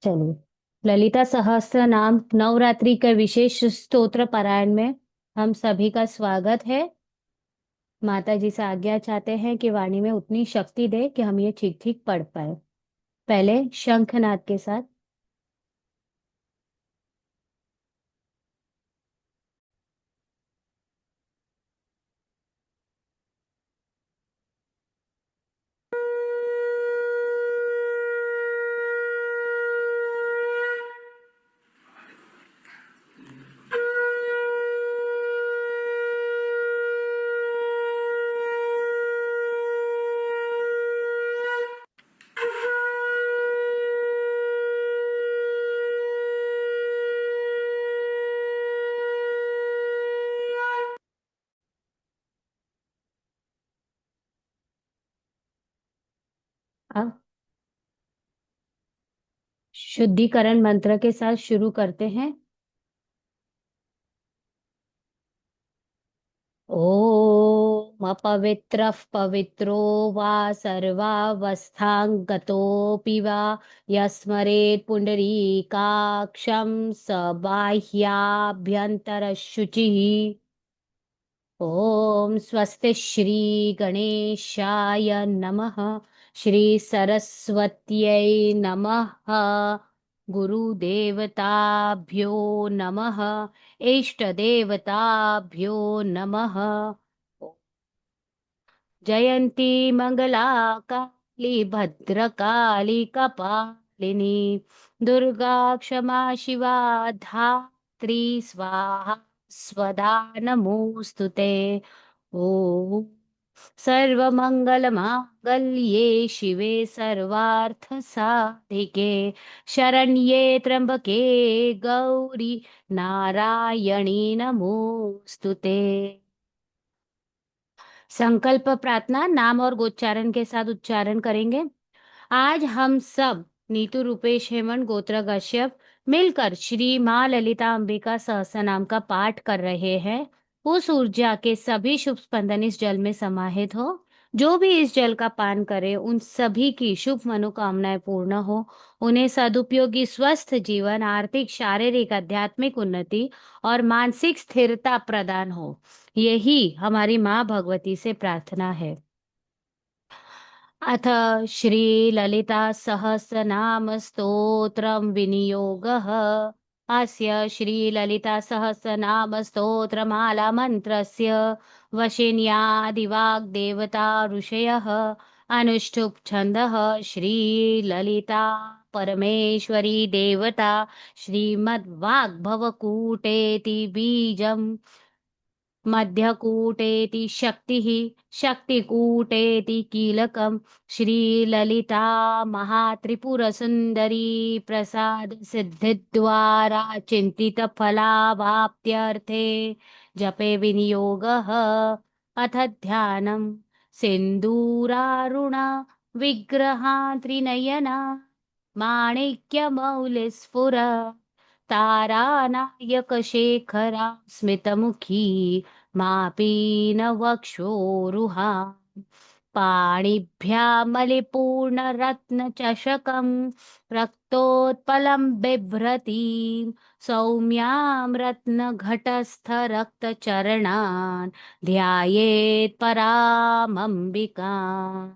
चलिए। ललिता सहस्त्र नाम नवरात्रि के विशेष स्तोत्र पारायण में हम सभी का स्वागत है। माता जी से आज्ञा चाहते हैं कि वाणी में उतनी शक्ति दे कि हम ये ठीक ठीक पढ़ पाए। पहले शंखनाद के साथ। अब शुद्धिकरण मंत्र के साथ शुरू करते हैं। ॐ अपवित्रः पवित्रो वा सर्वावस्थाङ्गतोऽपि वा यस्मरेत् पुण्डरीकाक्षं स बाह्याभ्यन्तरशुचिः। ॐ स्वस्ति श्री गणेशाय नमः। श्री सरस्वत्यै नमः। गुरुदेवताभ्यो नमः। इष्टदेवताभ्यो नमः। जयन्ती मंगला काली भद्रकाली कपालिनी दुर्गा क्षमा शिवा धात्री स्वाहा स्वधा नमोस्तुते। ॐ सर्वमङ्गलमाङ्गल्ये शिवे सर्वार्थसाधिके शरण्ये त्र्यम्बके गौरी नारायणी नमोस्तुते। संकल्प प्रार्थना नाम और गोच्चारण के साथ उच्चारण करेंगे। आज हम सब नीतू रूपेश हेमंत गोत्र कश्यप मिलकर श्री माँ ललिता अंबिका सहस्रनाम का पाठ कर रहे हैं। उस ऊर्जा के सभी शुभ स्पंदन इस जल में समाहित हो। जो भी इस जल का पान करे उन सभी की शुभ मनोकामनाएं पूर्ण हो। उन्हें सदुपयोगी स्वस्थ जीवन, आर्थिक, शारीरिक, आध्यात्मिक उन्नति और मानसिक स्थिरता प्रदान हो। यही हमारी माँ भगवती से प्रार्थना है। अथ श्री ललिता सहस्रनाम स्तोत्रम विनियोगः। अस्य श्री ललिता सहस्रनाम स्तोत्रमाला मंत्रस्य वशिन्यादिवाग्देवता ऋषयः अनुष्ठुप् छन्दः श्री ललिता परमेश्वरी देवता श्रीमद्वाग्भवकूटेति बीजम् मध्यकूटेति शक्तिः शक्तिकूटेति कीलकम् श्रीललिता महात्रिपुरसुन्दरी प्रसाद सिद्धिद्वारा चिन्तितफलावाप्त्यर्थे जपे विनियोगः। अथ ध्यानम् सिन्दूरारुणा विग्रहा त्रिनयना माणिक्यमौलिस्फुर तारानायकशेखरा स्मितमुखी मापीनवक्षोरुहा पाणिभ्यामलिपूर्णरत्नचषकं रक्तोत्पलं बिभ्रतीं सौम्यां रत्नघटस्थरक्तचरणान् ध्यायेत् परामम्बिकाम्।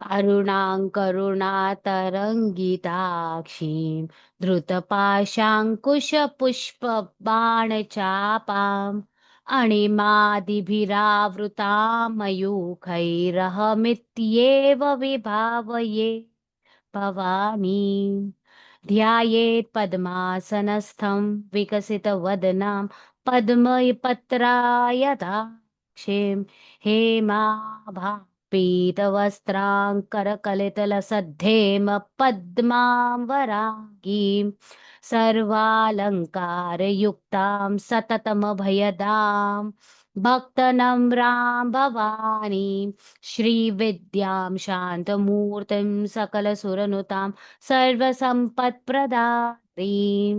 अरुणां करुणातरङ्गिताक्षीं धृतपाशाङ्कुशपुष्पबाणचापाम् अणिमादिभिरावृतां मयूखैरहमित्येव विभावये भवानी। ध्यायेत् पद्मासनस्थं विकसितवदनां पद्मपत्रायताक्षीं हेमाभापीतवस्त्राङ्करकलितलसद्धेम पद्मां वरागीं सर्वालङ्कारयुक्तां सततमभयदां भक्तनम्रां भवानीं श्रीविद्यां शान्तमूर्तिं सकलसुरनुतां सर्वसम्पत्प्रदात्रीं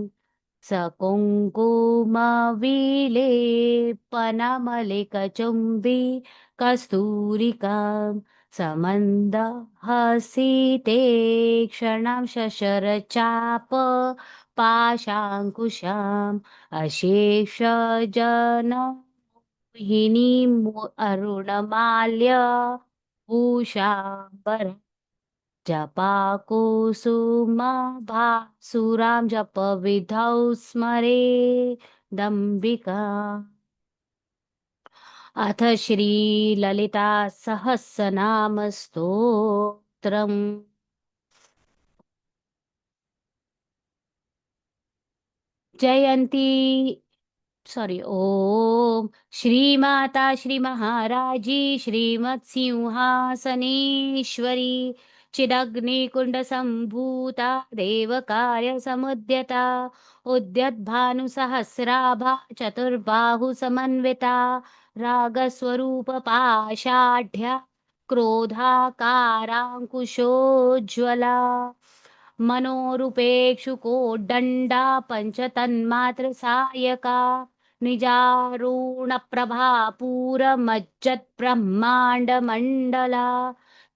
सकुङ्कुमविलेपनमलिकचुम्बी कस्तूरिकां समन्दहसिते क्षणं शशरचाप पाशाङ्कुशाम् अशेषजनमोहिनीम् अरुणमाल्य भूषाम्बर जपाकुसुमभासुरां जपविधौ स्मरे दम्बिका अथ श्रीललिता सहस्रनाम स्तोत्रम् जयन्ती सॉरी ओम श्रीमाता श्री महाराजी श्रीमत्सिंहासनेश्वरी चिदग्निकुंड संभूता देव कार्य समुद्यता उद्यद्भानुसहस्राभा चतुर्बाहु समन्विता रागस्वरूप पाषाढ्या क्रोधाकाराङ्कुशोज्ज्वला मनोरूपेक्षुकोड्डण्डा पञ्चतन्मात्र सायका निजारुणप्रभा पूरमज्जद्ब्रह्माण्डमण्डला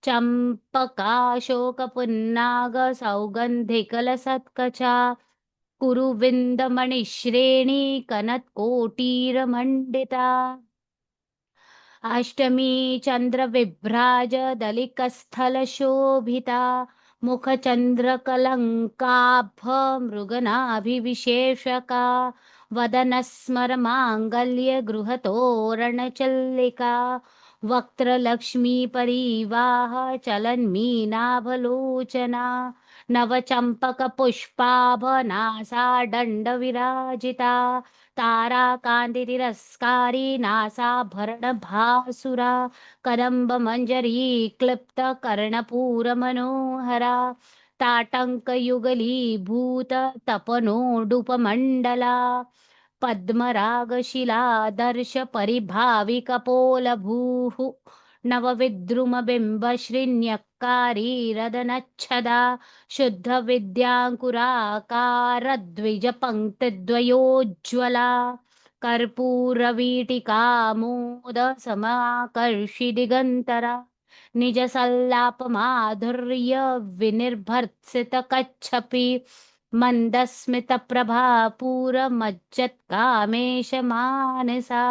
चम्पकाशोकपुन्नाग सौगन्धिकलसत्कचा कुरुविन्दमणिश्रेणी कनत्कोटीरमण्डिता अष्टमी चन्द्रविभ्राज दलिकस्थलशोभिता मुखचन्द्रकलङ्काभ मृगनाभिविशेषका वदनस्मरमाङ्गल्य गृहतोरणचल्लिका वक्त्रलक्ष्मीपरीवाह चलन्मीनाभलोचना नवचम्पकपुष्पाभनासादण्डविराजिता ताराकान्तितिरस्कारी नासाभरणभासुरा कदम्बमञ्जरी क्लिप्तकर्णपूरमनोहरा ताटङ्कयुगलीभूत तपनोडुपमण्डला पद्मरागशिलादर्श परिभाविकपोलभूः नवविद्रुमबिम्बश्रीन्यक्कारीरदनच्छदा शुद्धविद्याङ्कुराकारद्विजपङ्क्तिद्वयोज्ज्वला कर्पूरवीटिकामोद समाकर्षि निजसल्लापमाधुर्य विनिर्भर्त्सितकच्छपि मन्दस्मितप्रभापूरमज्जत्कामेशमानसा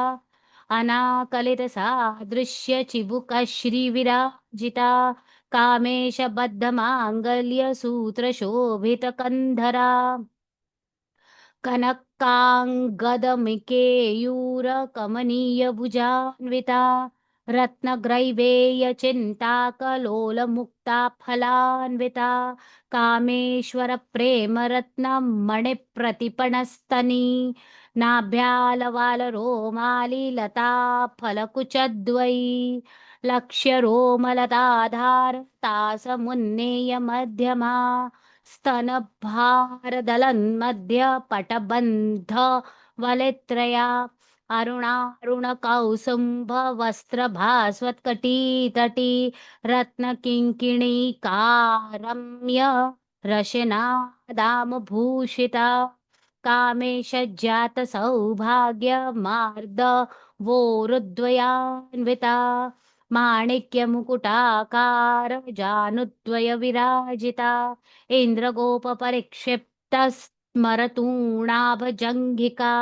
अनाकलितसादृश्य चिबुकश्रीविराजिता कामेशबद्धमाङ्गल्यसूत्रशोभितकन्धरा कनकाङ्गदमिकेयूरकमनीयभुजान्विता रत्नग्रैवेयचिन्ताकलोलमुक्ता फलान्विता कामेश्वरप्रेमरत्नं मणिप्रतिपणस्तनी नाभ्यालवालरोमालिलता फलकुचद्वयी लक्ष्यरोमलताधार तासमुन्नेय मध्यमा स्तनभारदलन्मध्य पटबन्ध वलित्रया अरुणारुणकौसुम्भ वस्त्रभास्वत्कटीतटी रत्नकिङ्किणीकारम्य रशनादामभूषिता कामेशजात सौभाग्य मार्द वोरुद्वयान्विता माणिक्यमुकुटाकार जानुद्वय विराजिता इन्द्रगोपपरिक्षिप्तस्मरतूणाभजङ्घिका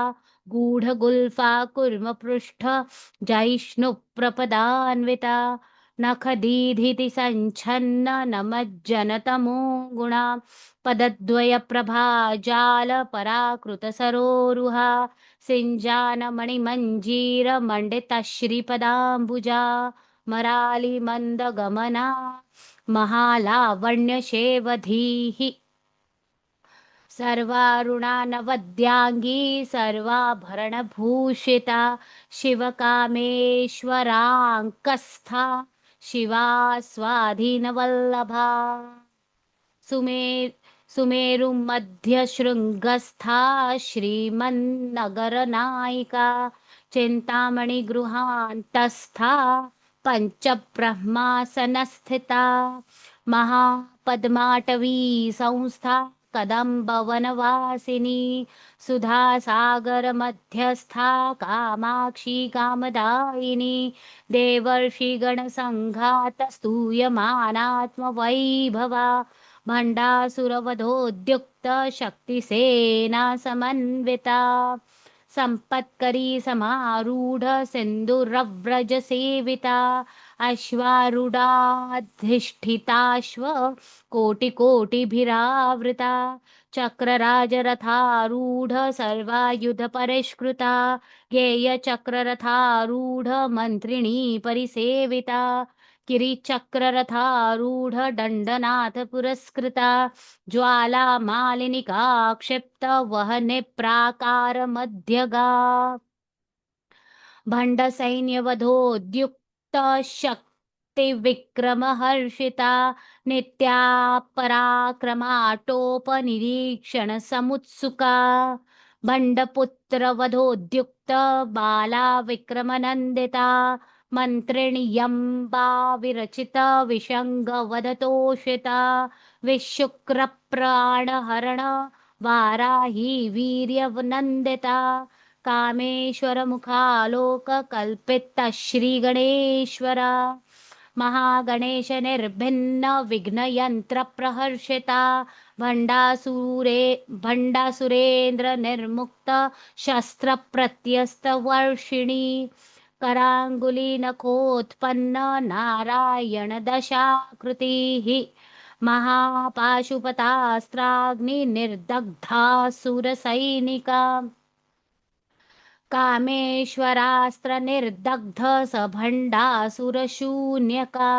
गूढगुल्फा कुर्मपृष्ठ जैष्णुप्रपदान्विता नखदीधिति सञ्छन्न नमज्जनतमो गुणा पदद्वयप्रभाजाल पराकृतसरोरुहा सिञ्जानमणिमञ्जीरमण्डितश्रीपदाम्बुजा मरालिमन्दगमना महालावण्यशेवधीः सर्वारुणा नवद्याङ्गी सर्वाभरणभूषिता शिवकामेश्वराङ्कस्था शिवा स्वाधीनवल्लभा सुमे सुमेरुमध्यशृङ्गस्था श्रीमन्नगरनायिका चिन्तामणिगृहान्तस्था पञ्चब्रह्मासनस्थिता महापद्माटवी संस्था कदम्बवनवासिनी सुधासागरमध्यस्था कामाक्षी कामदायिनी देवर्षिगणसङ्घातस्तूयमानात्मवैभवा भण्डासुरवधोद्युक्त शक्तिसेना समन्विता संपत्करी समारूढ सिन्दूरव्रज सेविता अश्वारूढाधिष्ठिताश्व कोटिकोटिभिरावृता चक्रराजरथारूढ सर्वायुध परिष्कृता गेयचक्ररथारूढ मन्त्रिणी परिसेविता किरीचक्ररथारूढ दण्डनाथ पुरस्कृता ज्वालामालिनिका क्षिप्त वहने प्राकारमध्यगा भण्डसैन्यवधोद्युक्त शक्तिविक्रमहर्षिता नित्या पराक्रमाटोपनिरीक्षण समुत्सुका भण्डपुत्रवधोद्युक्त बाला विक्रमनन्दिता मन्त्रिण्यम्बा विरचित विषङ्गवधतोषिता विशुक्रप्राणहरण वाराही वीर्यनन्दिता कामेश्वरमुखालोककल्पितश्रीगणेश्वर महागणेश निर्भिन्न विघ्नयन्त्रप्रहर्षिता भण्डासुरेन्द्र निर्मुक्त शस्त्रप्रत्यस्तवर्षिणी कराङ्गुलिनखोत्पन्न नारायण दशाकृतिः महापाशुपतास्त्राग्निर्दग्धासुरसैनिका कामेश्वरास्त्र निर्दग्ध सभण्डासुरशून्यका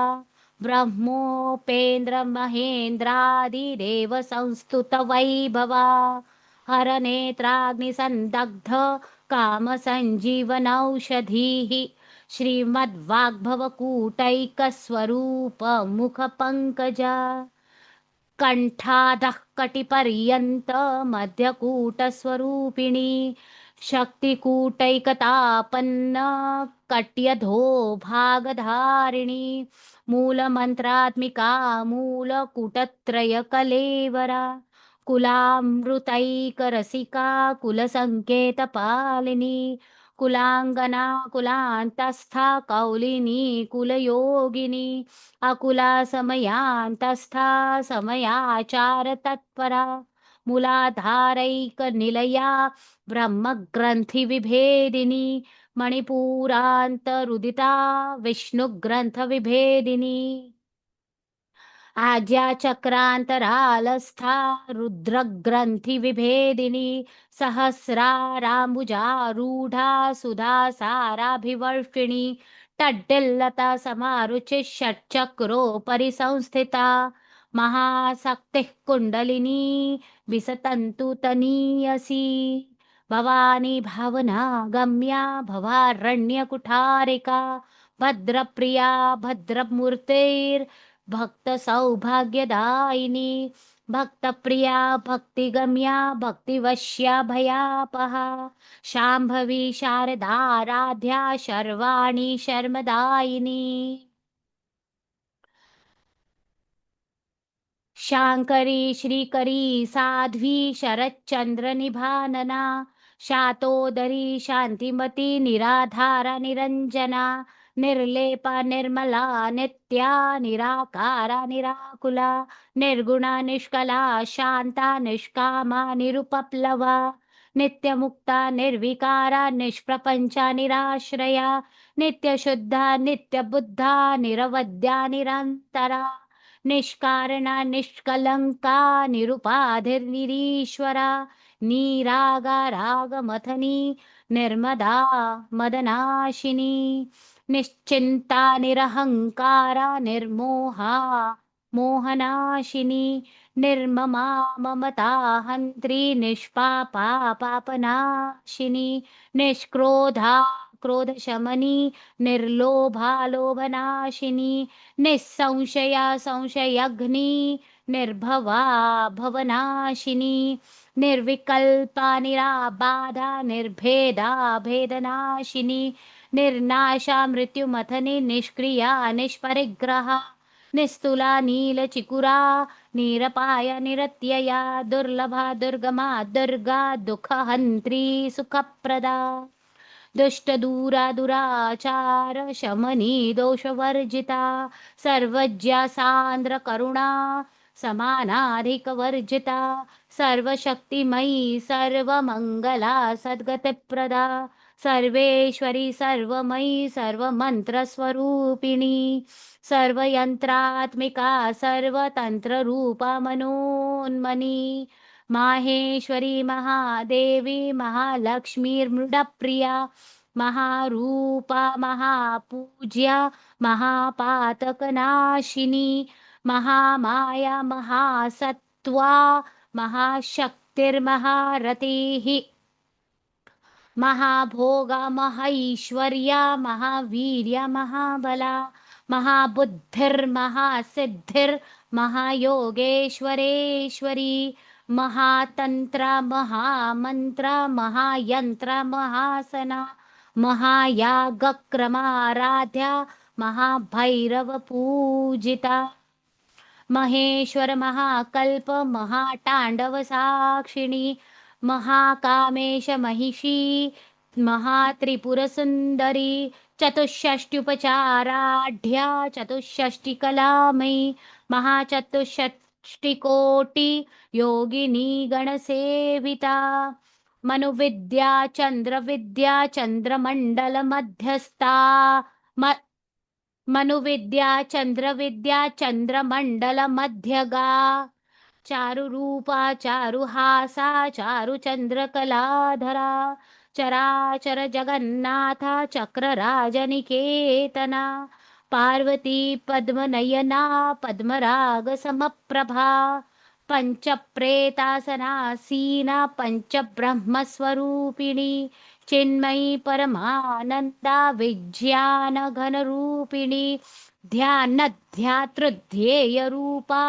ब्रह्मोपेन्द्र महेन्द्रादिदेव संस्तुत वैभवा हरनेत्राग्निसन्दग्ध कामसञ्जीवनौषधीः श्रीमद्वाग्भवकूटैकस्वरूप मुखपङ्कजा कण्ठादः कटिपर्यन्त मध्यकूटस्वरूपिणी शक्तिकूटैकतापन्न कट्यधो भागधारिणी मूलमन्त्रात्मिका मूलकूटत्रयकलेवरा कुलामृतैकरसिका कुलसङ्केतपालिनी कुलाङ्गना कुलान्तस्था कौलिनी कुलयोगिनी अकुला समयान्तस्था समयाचार तत्परा मूलाधारैकनिलया ब्रह्मग्रन्थिविभेदिनी मणिपुरान्तरुदिता विष्णुग्रन्थविभेदिनी आज्याचक्रान्तरालस्था रुद्रग्रन्थिविभेदिनी सहस्राराम्बुजारूढा सुधासाराभिवर्षिणी टड्डिल्लता समारुचिः षट्चक्रोपरि संस्थिता महाशक्तिः कुण्डलिनी विसतन्तु तनीयसी भवानी भावना गम्या भवारण्यकुठारिका भद्रप्रिया भद्रमूर्तिर्भक्त सौभाग्यदायिनी भक्तप्रिया भक्तिगम्या भक्तिवश्या भयापहा शाम्भवी शारदाराध्या शर्वाणी शर्मदायिनी शाङ्करी श्रीकरी साध्वी शरच्चन्द्र निभानना शातोदरी शान्तिमती निराधारा निरञ्जना निर्लेपा निर्मला नित्या निराकारा निराकुला निर्गुणा निष्कला शान्ता निष्कामा निरुपप्लवा नित्यमुक्ता निर्विकारा निष्प्रपञ्चा निराश्रया नित्यशुद्धा नित्यबुद्धा निरवद्या निरन्तरा निष्कारणा निष्कलङ्का निरुपाधिर्निरीश्वरा नीरागारागमथनी निर्मदा मदनाशिनी निश्चिन्ता निरहङ्कारा निर्मोहा मोहनाशिनी निर्ममा ममता हन्त्री निष्पापा पापनाशिनी निष्क्रोधा क्रोधशमनी निर्लोभा लोभनाशिनी निस्संशया संशयघ्नी निर्भवा भवनाशिनी निर्विकल्पा निराबाधा निर्भेदा भेदनाशिनी निर्नाशा मृत्युमथनी निष्क्रिया निष्परिग्रहा निस्तुला नीलचिकुरा निरपाय निरत्यया दुर्लभा दुर्गमा दुर्गा दुःखहन्त्री सुखप्रदा दुष्टदूरा दुराचार शमनी दोषवर्जिता सर्वज्ञा सान्द्र करुणा समानाधिकवर्जिता सर्वशक्तिमयी सर्वमङ्गला सद्गतिप्रदा सर्वेश्वरी सर्वमयी सर्वमन्त्रस्वरूपिणी सर्वयन्त्रात्मिका सर्वतन्त्ररूपा मनोन्मनी माहेश्वरी महादेवी महालक्ष्मीर्मृडप्रिया महारूपा महापूज्या महापातकनाशिनी महामाया महासत्त्वा महाशक्तिर्महारतिः महाभोगा महैश्वर्या महावीर्या महाबला महाबुद्धिर्महासिद्धिर्महायोगेश्वरेश्वरी महातन्त्रा महामन्त्रा महायन्त्रा महासना महायागक्रमाराध्या महाभैरवपूजिता महेश्वर महाकल्प महातांडव साक्षिणी महाकामेश महिषी महात्रिपुरसुन्दरी चतुष्षष्ट्युपचाराढ्या चतुष्षष्टिकलामयी महाचतुष्षष्टिकोटि योगिनी गणसेविता मनुविद्या चन्द्रमण्डल मध्यस्था मनुविद्या चन्द्रमण्डल मध्यगा चारुरूपा चारुहासा चारुचन्द्रकलाधरा चराचर जगन्नाथा चक्रराजनिकेतना पार्वती पद्मनयना पद्मरागसमप्रभा पञ्चप्रेतासनासीना पञ्चब्रह्मस्वरूपिणी चिन्मयी परमानन्दा विज्ञानघनरूपिणी ध्यानध्यातृध्येयरूपा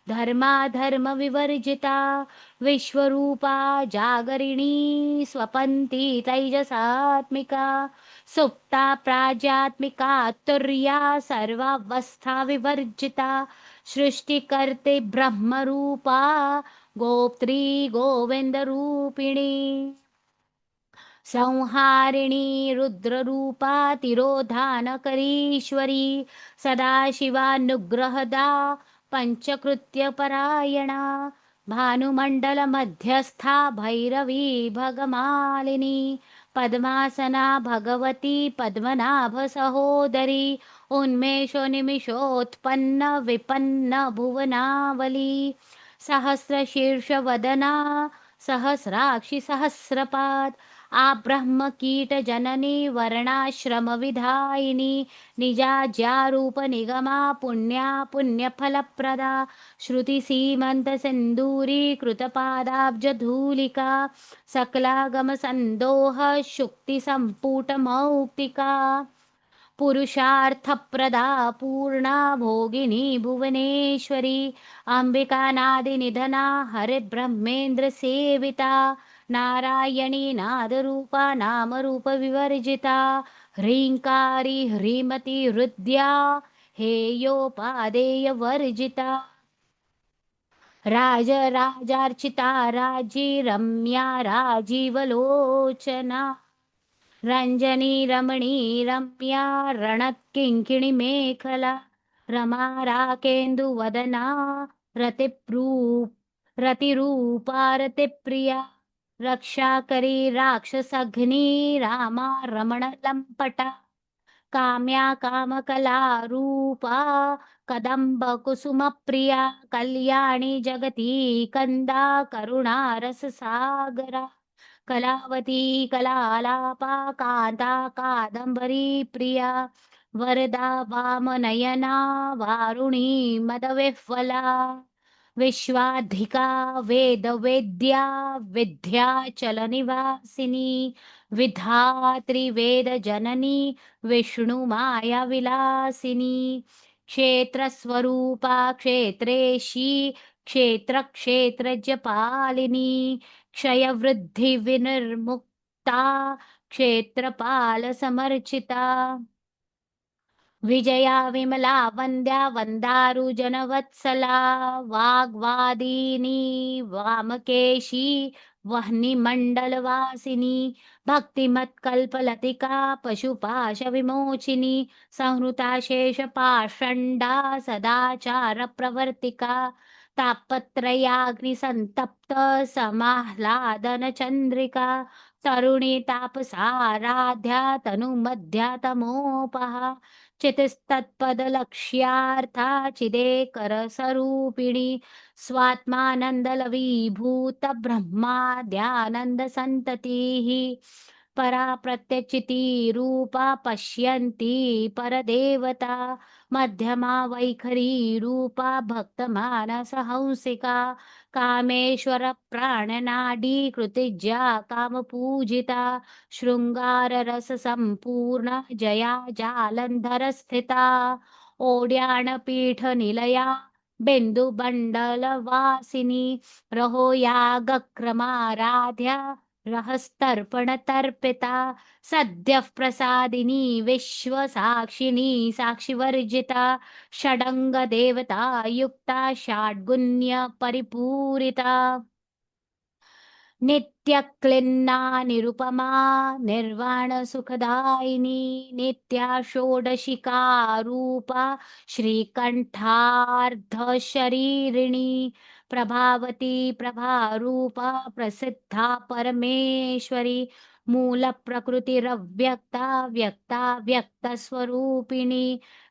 धर्माधर्मविवर्जिता विश्वरूपा जागरिणी स्वपन्ती तैजसात्मिका सुप्ता प्राज्ञात्मिका तुर्या सर्वावस्था विवर्जिता सृष्टिकर्ते ब्रह्मरूपा गोप्त्री गोविन्दरूपिणी संहारिणी रुद्ररूपा तिरोधानकरीश्वरी सदाशिवानुग्रहदा पञ्चकृत्यपरायणा भानुमण्डलमध्यस्था भैरवी भगमालिनी पद्मासना भगवती पद्मनाभसहोदरी उन्मेषोन्निमिषोत्पन्न विपन्न भुवनावली सहस्रशीर्षवदना सहस्राक्षि सहस्रपाद आब्रह्मकीटजननी वर्णाश्रमविधायिनी निजाज्यारूपनिगमा पुण्या पुण्यफलप्रदा श्रुतिसीमन्तसिन्दूरीकृतपादाब्जधूलिका सकलागमसन्दोह शुक्तिसम्पुटमौक्तिका पुरुषार्थप्रदा पूर्णा भोगिनी भुवनेश्वरी अम्बिकानादिनिधना हरिब्रह्मेन्द्रसेविता नारायणी नादरूपा नामरूपविवर्जिता ह्रीङ्कारी ह्रीमती हृद्या हेयोपादेयवर्जिता राजराजार्चिता राजी रम्या राजीवलोचना रञ्जनी रमणी रम्या रणत्किङ्किणी मेखला रमा राकेन्दुवदना रतिरूपा रतिप्रिया रक्षाकरी राक्षसघ्नी रामा रमणलम्पटा काम्या कामकलारूपा कदम्बकुसुमप्रिया कल्याणी जगती कन्दा करुणारससागरा कलावती कलालापा कान्ता कादम्बरी प्रिया वरदा वामनयना वारुणी मदविह्वला विश्वाधिका वेदवेद्या विद्याचलनिवासिनी विधात्री वेदजननी विष्णुमायाविलासिनी क्षेत्रस्वरूपा क्षेत्रेशी क्षेत्रक्षेत्रज्यपालिनी क्षयवृद्धिविनिर्मुक्ता क्षेत्रपालसमर्चिता विजया विमला वन्द्या वन्दारुजनवत्सला वाग्वादिनी वामकेशी वह्निमण्डलवासिनी भक्तिमत्कल्पलतिका पशुपाशविमोचिनी संहृता शेषपाषण्डा सदाचारप्रवर्तिका तापत्रयाग्निसन्तप्त समाह्लादनचन्द्रिका तरुणी तापसाराध्या तनुमध्या तमोपहा चितस्तत्पदलक्ष्यार्था चिदेकरस्वरूपिणी स्वात्मानन्दलवीभूतब्रह्माद्यानन्दसन्ततिः परा प्रत्यचितिरूपा पश्यन्ती परदेवता मध्यमा वैखरी रूपा भक्तमानसहंसिका कामेश्वर प्राणनाडी कृतिज्या कामपूजिता शृङ्गाररससम्पूर्णा जया जालन्धरस्थिता ओड्याणपीठनिलया बिन्दुबण्डलवासिनी रहोयागक्रमाराध्या रहस्तर्पणतर्पिता सद्यः प्रसादिनी विश्वसाक्षिणी साक्षिवर्जिता षडङ्गदेवता युक्ता षड्गुण्यपरिपूरिता नित्यक्लिन्ना निरुपमा निर्वाणसुखदायिनी नित्या षोडशिका रूपा श्रीकण्ठार्धशरीरिणी प्रभावती प्रभारूपा प्रसिद्धा परमेश्वरी मूलप्रकृतिरव्यक्ता व्यक्ता व्यक्तस्वरूपिणी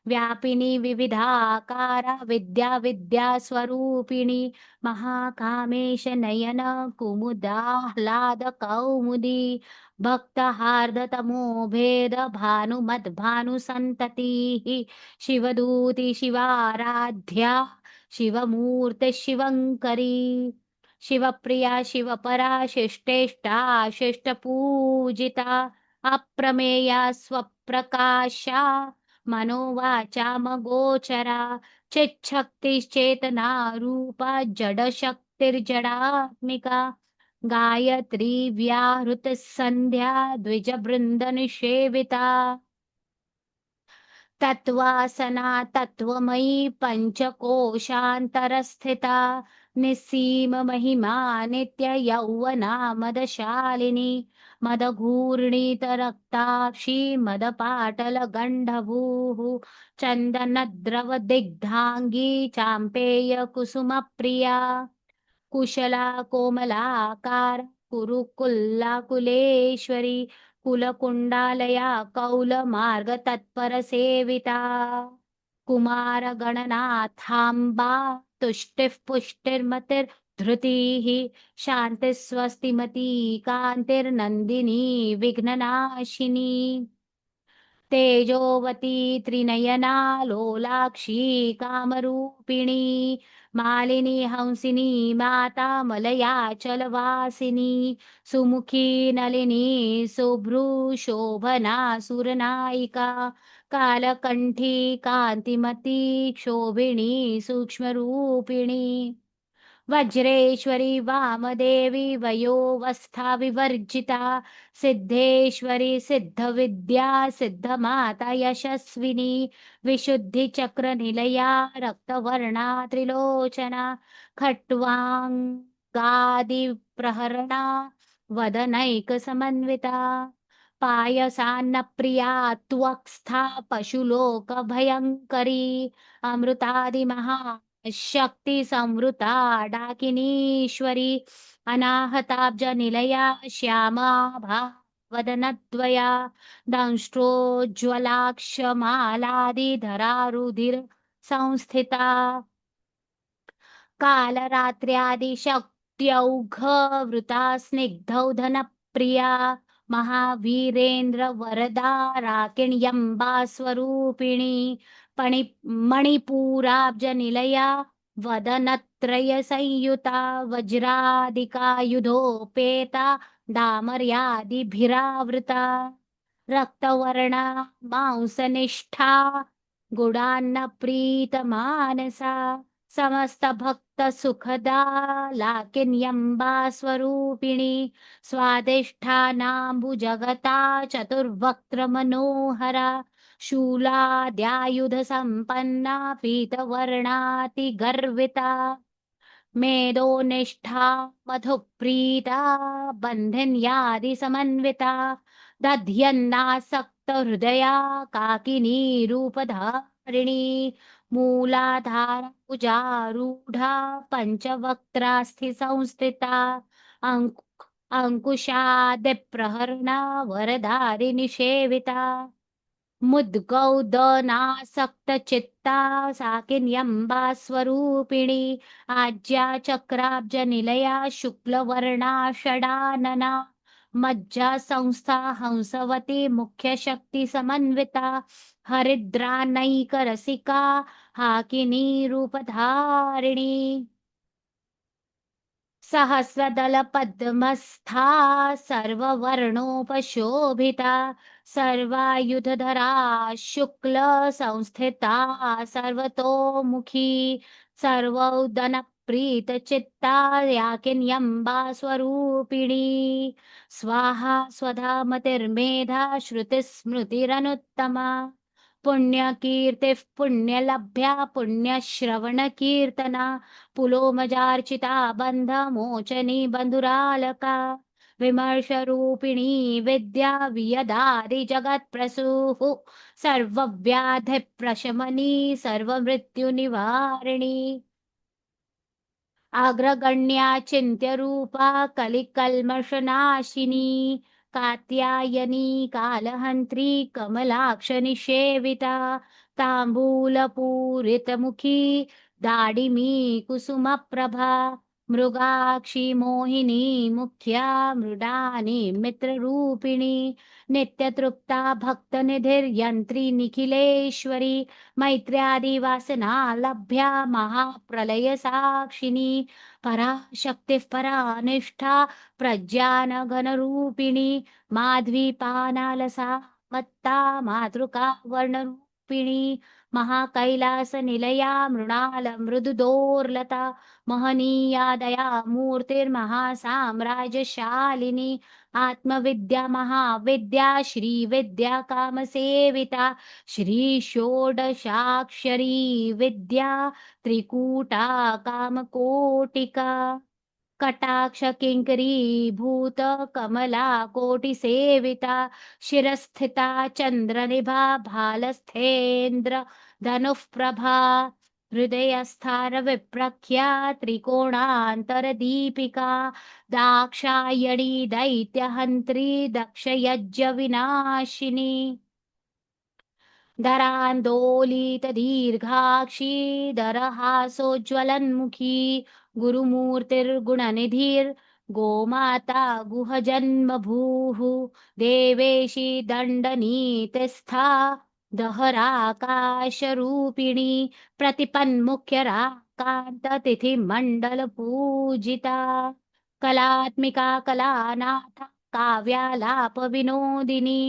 व्यापिनी विविधाकारा विद्या विद्यास्वरूपिणी महाकामेश नयन कुमुदाह्लाद कौमुदी भक्तहार्दतमो भेद भानुमद्भानुसन्ततिः शिवदूति शिवाराध्या शिवमूर्ति शिवङ्करी शिवप्रिया शिवपरा शिष्टेष्टा शिष्टपूजिता अप्रमेया स्वप्रकाशा मनोवाचामगोचरा चिच्छक्तिश्चेतना रूपा जडशक्तिर्जडात्मिका गायत्री व्याहृतसन्ध्या द्विजबृन्दनिषेविता तत्त्वासना तत्त्वमयी पञ्चकोशान्तरस्थिता निस्सीममहिमा नित्ययौवना मदशालिनी मदघूर्णितरक्ताक्षी मदपाटलगण्डभूः चन्दनद्रवदिग्धाङ्गी चाम्पेयकुसुमप्रिया कुशला कोमलाकार कुरुकुल्लाकुलेश्वरी कुलकुण्डालया कौलमार्गतत्परसेविता कुमारगणनाथाम्बा तुष्टिः पुष्टिर्मतिर्धृतिः शान्तिः स्वस्तिमती कान्तिर्नन्दिनी विघ्ननाशिनी तेजोवती त्रिनयना लोलाक्षी कामरूपिणी मालिनी हंसिनी माता मलयाचलवासिनी सुमुखी नलिनी शुभ्रूशोभना सुरनायिका कालकण्ठी कान्तिमती क्षोभिणी सूक्ष्मरूपिणी वज्रेश्वरी वामदेवी वयोवस्था विवर्जिता सिद्धेश्वरी सिद्धविद्या सिद्धमाता यशस्विनी विशुद्धिचक्रनिलया रक्तवर्णा त्रिलोचना खट्वाङ्गादिप्रहरणा वदनैकसमन्विता पायसान्नप्रिया त्वक्स्था पशुलोकभयङ्करी अमृतादिमहा शक्ति संवृता डाकिनीश्वरी अनाहताब्जनिलया श्यामा वदनद्वया दंष्ट्रोज्ज्वलाक्षमालादिधरा रुधिर संस्थिता कालरात्र्यादिशक्त्यौघवृता स्निग्धौधनप्रिया महावीरेन्द्र वरदा राकिण्यम्बा स्वरूपिणी मणिपूराब्जनिलया वदनत्रयसंयुता वज्रादिकायुधोपेता डामर्यादिभिरावृता रक्तवर्णा मांसनिष्ठा गुडान्नप्रीतमानसा समस्तभक्तसुखदा लाकिन्यम्बा स्वरूपिणी स्वादिष्ठानाम्बुजगता चतुर्वक्त्रमनोहरा शूलाद्यायुधसम्पन्ना पीतवर्णातिगर्विता मेदोनिष्ठा मधुप्रीता बन्धिन्यादिसमन्विता दध्यन्नासक्तहृदया काकिनीरूपधारिणी मूलाधारा कुजारूढा पञ्चवक्त्रास्थि संस्थिता अंकुशादिप्रहरणा वरदारिणी सेविता मुद्गौदनासक्तचित्ता साकिन्यम्बा स्वरूपिणी आज्या चक्राब्जनिलया शुक्लवर्णा षडानना मज्जा संस्था हंसवती मुख्यशक्तिसमन्विता हरिद्रानैकरसिका हाकिनी रूपधारिणी सहस्रदलपद्मस्था सर्ववर्णोपशोभिता सर्वायुधधरा शुक्लसंस्थिता सर्वतोमुखी सर्वौदनप्रीतचित्ता याकिन्यम्बा स्वरूपिणी स्वाहा स्वधा मतिर्मेधा श्रुतिस्मृतिरनुत्तमा पुण्यकीर्तिः पुण्यलभ्या पुण्यश्रवणकीर्तना पुलोमजार्चिता बन्धमोचनी बन्धुरालका विमर्शरूपिणी विद्या वियदादि जगत्प्रसूः सर्वव्याधिप्रशमनी सर्वमृत्युनिवारिणी अग्रगण्या चिन्त्यरूपा कलिकल्मषनाशिनी कात्यायनी कालहन्त्री कमलाक्षनिषेविता ताम्बूलपूरितमुखी दाडिमी कुसुमप्रभा मृगाक्षी मोहिनी मुख्या मृडानी मित्ररूपिणी नित्यतृप्ता भक्तनिधिर्यन्त्री निखिलेश्वरी मैत्र्यादिवासना लभ्या महाप्रलयसाक्षिणी पराशक्तिः परानिष्ठा प्रज्ञानघनरूपिणी माध्वीपानालसा मत्ता मातृका वर्णरूपिणी महाकैलासनिलया मृणाल मृदुदोर्लता महनीया दया मूर्तिर्महासाम्राज्यशालिनी आत्मविद्या महाविद्या श्रीविद्या कामसेविता श्री षोडशाक्षरी विद्या त्रिकूटा कामकोटिका कटाक्ष किङ्करी भूत कमला कोटिसेविता शिरस्थिता चन्द्रनिभा भालस्थेन्द्र धनुः प्रभा हृदयस्थान विप्रख्या त्रिकोणान्तरदीपिका दाक्षायणी दैत्यहन्त्री दक्षयज्ञ विनाशिनी धरान्दोलितदीर्घाक्षी दरहासोज्ज्वलन्मुखी गुरुमूर्तिर्गुणनिधिर्गोमाता गुहजन्मभूः देवेशी दण्डनीतिस्था दहराकाशरूपिणी प्रतिपन्मुख्यराकान्ततिथिमण्डलपूजिता कलात्मिका कलानाथ काव्यालापविनोदिनी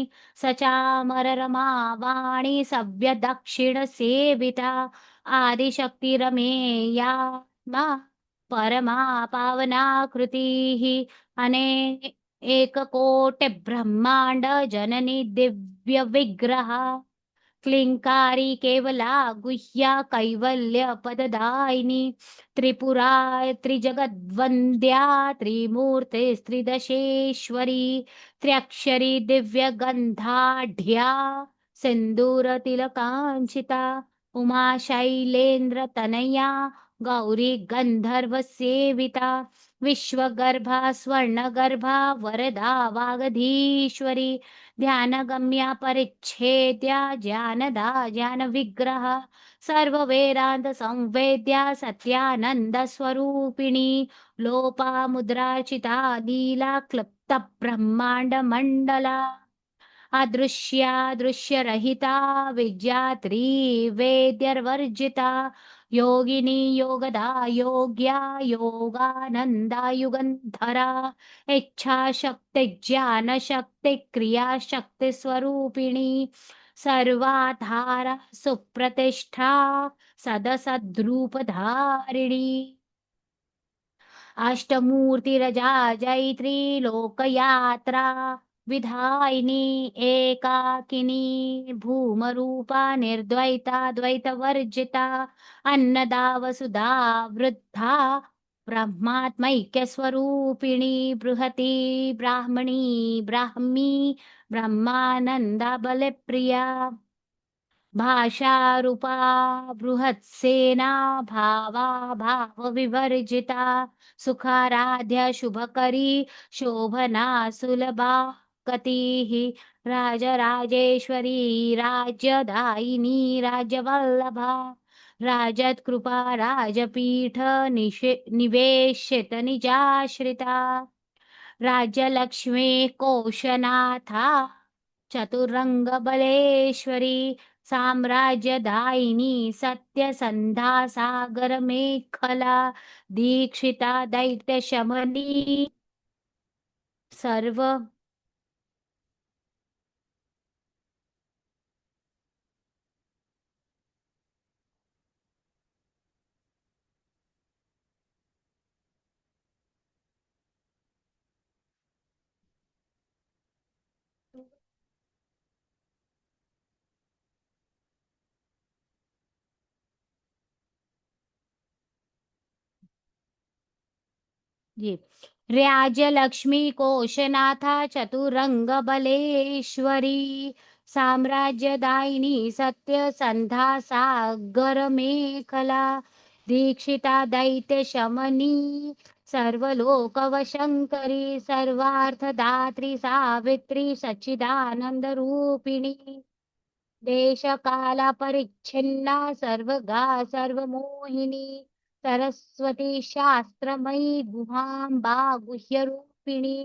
सचामररमा वाणी सव्यदक्षिणसेविता आदिशक्तिरमेया मा परमा पावनाकृतिः एककोटिब्रह्माण्ड जननी दिव्यविग्रहा क्लिङ्कारी केवला गुह्या कैवल्यपददायिनी त्रिपुरा त्रिजगद्वन्द्या त्रिमूर्तिस्त्रिदशेश्वरी त्र्यक्षरी दिव्यगन्धाढ्या सिन्दूरतिलकाञ्चिता उमा शैलेन्द्रतनया गौरी गन्धर्वसेविता विश्वगर्भा स्वर्णगर्भा वरदा वागधीश्वरी ध्यानगम्या परिच्छेद्या ज्ञानदा ज्ञानविग्रह सर्ववेदान्त संवेद्या सत्यानन्दस्वरूपिणी लोपामुद्रार्चिता लीला क्लृप्त ब्रह्माण्डमण्डला अदृश्या दृश्यरहिता विद्यात्री वेद्यर्वर्जिता योगिनी योगदा योग्या योगानन्दा युगन्धरा इच्छाशक्ति ज्ञानशक्ति क्रियाशक्ति स्वरूपिणी सर्वाधारा सुप्रतिष्ठा सदसद्रूपधारिणी अष्टमूर्तिरजा जैत्री लोकयात्रा विधायिनी एकाकिनी भूमरूपा निर्द्वैता द्वैतवर्जिता अन्नदा वसुधा वृद्धा ब्रह्मात्मैक्यस्वरूपिणी बृहती ब्राह्मणी ब्राह्मी ब्रह्मानन्दा बलप्रिया भाषारूपा बृहत्सेना भावा भावविवर्जिता सुखाराध्य शुभकरी शोभना सुलभा गतिः राजराजेश्वरी राज्यदायिनी राज्यवल्लभा राजत्कृपा राजपीठ निवेशित निजाश्रिता राज्यलक्ष्मी कोशनाथा चतुरङ्गबलेश्वरी साम्राज्यदायिनी सत्यसन्धा सागरमेखला दीक्षिता दैत्यशमनी सर्व जी राज्यलक्ष्मी कोशनाथा चतुरंगबलेश्वरी साम्राज्यदायिनी सत्यसन्धा सागरमेखला दीक्षिता दैत्यशमनी सर्वलोकवशङ्करी सर्वार्थदात्री सावित्री सच्चिदानन्दरूपिणी देशकालपरिच्छिन्ना सर्वगा सर्वमोहिनी सरस्वती शास्त्रमयी गुहाम्बा गुह्यरूपिणी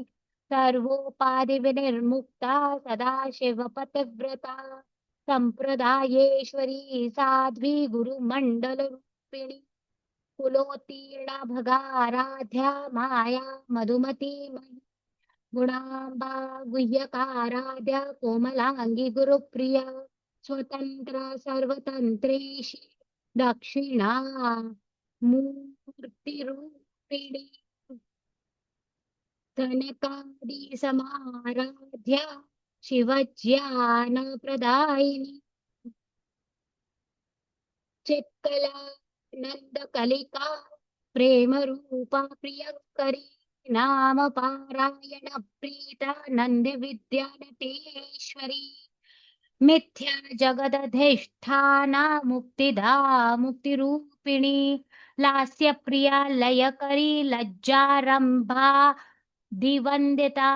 सर्वोपाधिविनिर्मुक्ता सदाशिवपतिव्रता सम्प्रदायेश्वरी साध्वी गुरुमण्डलरूपिणी कुलोत्तीर्णा भगाराध्या माया मधुमती गुणाम्बा गुह्यकाराध्या कोमलाङ्गी गुरुप्रिया स्वतन्त्रा सर्वतन्त्रेषि दक्षिणा मूर्तिरूपिणी कनकादि समाराध्या शिवज्ञानप्रदायिनी चित्कला नन्दकलिका प्रेमरूपा प्रियङ्करी नाम पारायण प्रीता नन्दिविद्यानटेश्वरी मिथ्या जगदधिष्ठाना मुक्तिदा मुक्तिरूपिणी लास्यप्रिया लयकरी लज्जारम्भा दिवन्दिता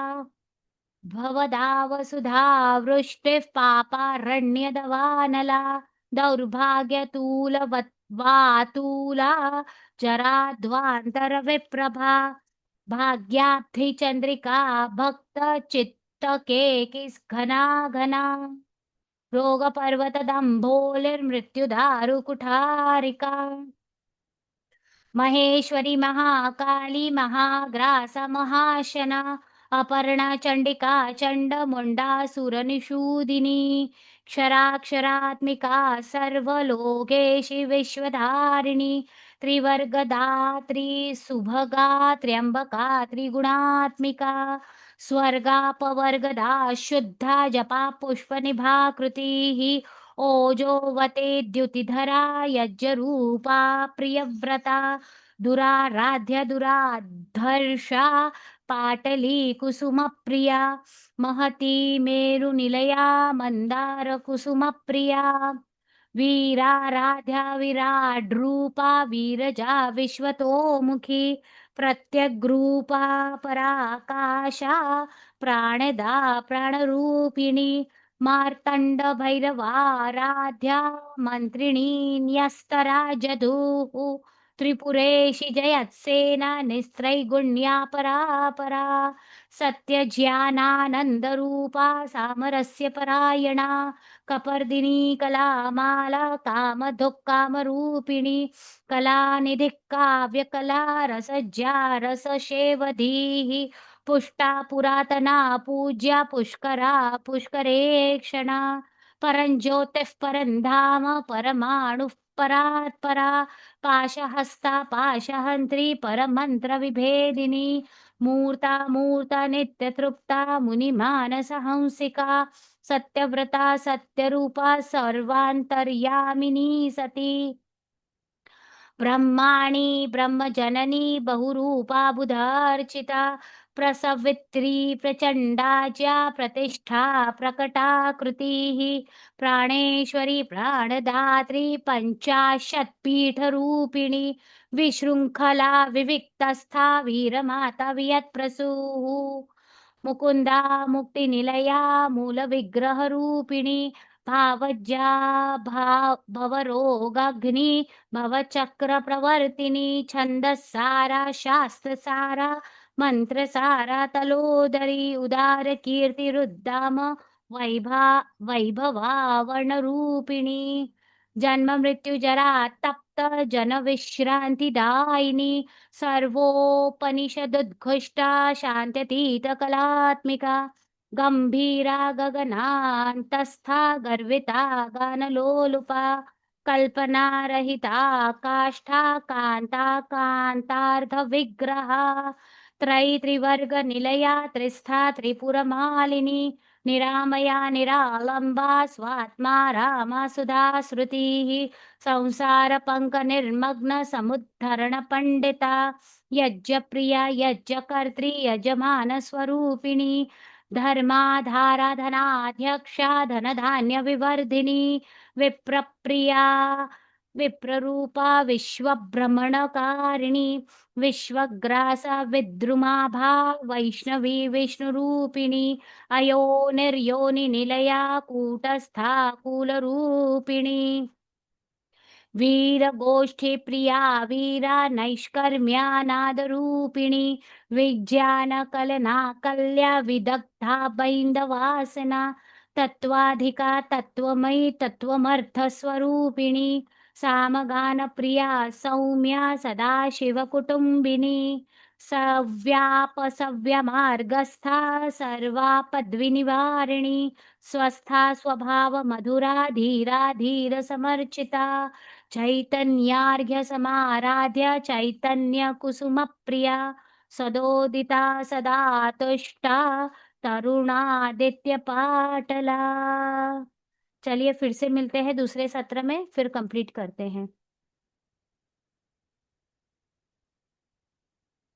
भवदावसुधा वृष्टिः पापारण्यदवानला दौर्भाग्यतूलवत्वातूला जराध्वान्तरविप्रभा भाग्याब्धिचन्द्रिका भक्तचित्तकेकिस्घना घना रोगपर्वतदम्भोलिर्मृत्युदारुकुठारिका महेश्वरी महाकाली महाग्रास महाशना अपर्णा चण्डिका चण्डमुण्डासुरनिषूदिनी क्षराक्षरात्मिका सर्वलोकेशि विश्वधारिणी त्रिवर्गदात्री सुभगा त्र्यम्बका त्रिगुणात्मिका स्वर्गापवर्गदा शुद्धा जपा पुष्पनिभाकृतिः ओजोवते द्युतिधरा यज्ञरूपा प्रियव्रता दुराराध्य दुराधर्षा पाटली कुसुमप्रिया महती मेरुनिलया मन्दारकुसुमप्रिया वीराराध्या विराड्रूपा वीरजा विश्वतोमुखी प्रत्यग्रूपा पराकाशा प्राणदा प्राणरूपिणी मार्तण्ड भैरवाराध्या मन्त्रिणी न्यस्तरा जधूः त्रिपुरेशि जयत्सेना निस्त्रैगुण्या परापरा सत्यज्ञानानन्दरूपा सामरस्य परायणा कपर्दिनी कलामाला कामधुक्कामरूपिणी कलानिधिः काव्यकला रसज्ञा रससेवधीः पुष्टा पुरातना पूज्या पुष्करा पुष्करेक्षणा परञ्ज्योतिः परं धाम परमाणुः परात् परा पाशहस्ता पाशहन्त्री परमन्त्रविभेदिनी मूर्ता मूर्ता नित्यतृप्ता मुनिमानसहंसिका सत्यव्रता सत्यरूपा सर्वान्तर्यामिनी सती ब्रह्माणि ब्रह्मजननी बहुरूपा बुधार्चिता प्रसवित्री प्रचण्डा च प्रतिष्ठा प्रकटाकृतिः प्राणेश्वरी प्राणदात्री पञ्चाशत्पीठरूपिणी विशृङ्खला विविक्तस्था वीरमाता वियत्प्रसूः मुकुन्दा मुक्तिनिलया मूलविग्रहरूपिणी भावज्या भवरोगाग्नि भवचक्रप्रवर्तिनी छन्दस्सारा शास्त्रसारा मन्त्रसारा तलोदरी उदारकीर्तिरुद्दाम वैभा वैभवावर्णरूपिणी जन्म मृत्यु जरा तप्त जन विश्रान्तिदायिनी सर्वोपनिषदुद्घुष्टा शान्त्यतीत कलात्मिका गम्भीरा गगनान्तस्था गर्विता गानलोलुपा कल्पनारहिता काष्ठा कान्ता कान्तार्धविग्रहा त्रिवर्गनिलया त्रिस्था त्रिपुरमालिनी निरामया निरालम्बा स्वात्मा रामा सुधा श्रुतिः संसारपङ्कनिर्मग्न समुद्धरणपण्डिता यज्ञप्रिया यज्ञकर्त्री यजमानस्वरूपिणी धर्माधारा धनाध्यक्षा धनधान्यविवर्धिनी विप्रप्रिया विप्ररूपा विश्वभ्रमणकारिणी विश्वग्रासा विद्रुमाभा वैष्णवी विष्णुरूपिणी अयो निर्योनिनिलया कूटस्था कूलरूपिणी वीरगोष्ठीप्रिया वीरा नैष्कर्म्यानादरूपिणी विज्ञानकलनाकल्या विदग्धा बैन्दवासना तत्त्वाधिका तत्त्वमयी तत्त्वमर्थस्वरूपिणी सामगानप्रिया सौम्या सदाशिवकुटुम्बिनी सव्यापसव्यमार्गस्था सर्वापद्विनिवारिणी स्वस्था स्वभावमधुरा धीरा धीरसमर्चिता चैतन्यार्घ्यसमाराध्य चैतन्यकुसुमप्रिया सदोदिता सदा तुष्टा तरुणादित्य पाटला। चलिए फिर से मिलते हैं दूसरे सत्र में, फिर कंप्लीट करते हैं।